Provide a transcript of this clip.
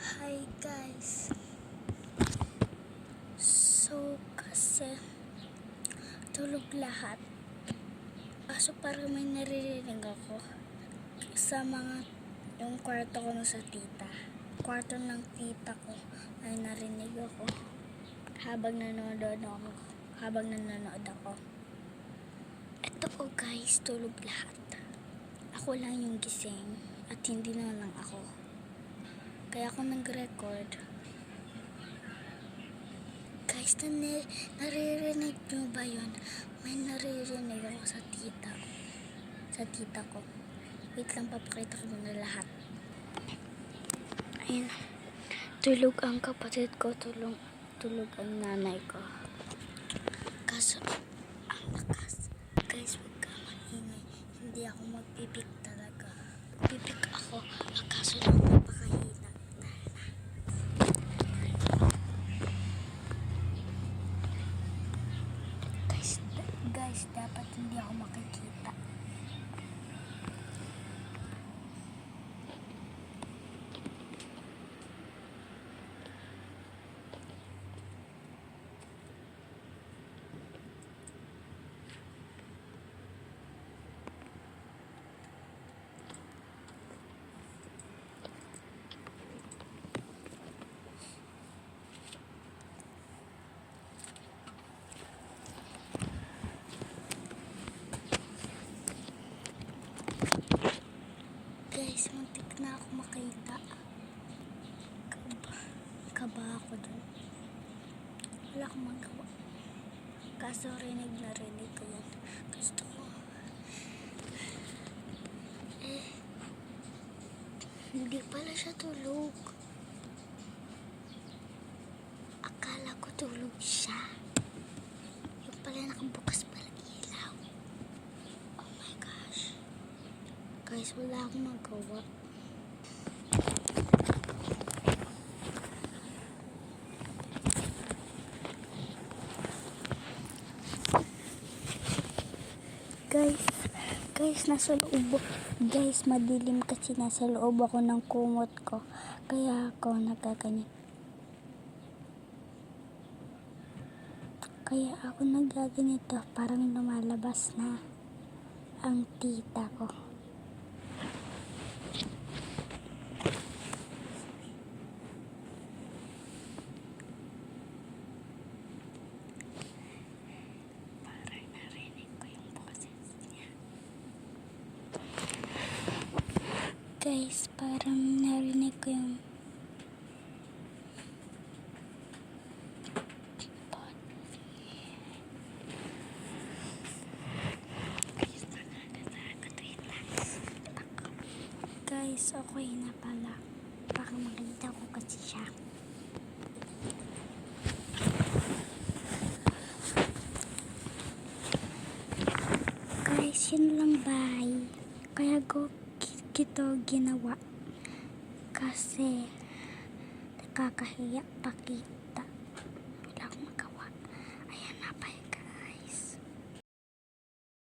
Hi guys. Kasi tulog lahat. Kaso parang may naririnig ako sa yung kwarto ko na sa tita. Kwarto ng tita ko ay narinig ako habang nanonood ako. Ito po guys, tulog lahat. Ako lang yung gising at hindi na lang ako. Kaya ako nag-record. Guys, naririnig nyo ba yun? May naririnig ako sa tita ko. Wait lang, papakita ko muna lahat. Ayun. Tulog ang kapatid ko, tulog ang nanay ko. Kaso, ang lakas. Guys, huwag ka maingay. Hindi ako magpipik talaga. Pipik ako, kaso lang napakahina. Guys, dapat hindi ako makikita. Guys, muntik na ako makita. Kaba ako dun. Wala akong magawa. Kaso rinig ko yan. Gusto ko. Hindi pala siya tulog. Akala ko tulog siya. Yung pala nakabukas pala ilaw. Oh my gosh. Guys, wala akong magawa. Guys, nasa loob. Guys, madilim kasi nasa loob ako ng kumot ko. Kaya ako nagaganyan. Parang lumalabas na ang tita ko. Guys, parang narinig ko yung guys, okay na pala. Baka makita ko kasi siya. Guys, yun lang, bye. Kaya ginawa kasi nakakahiya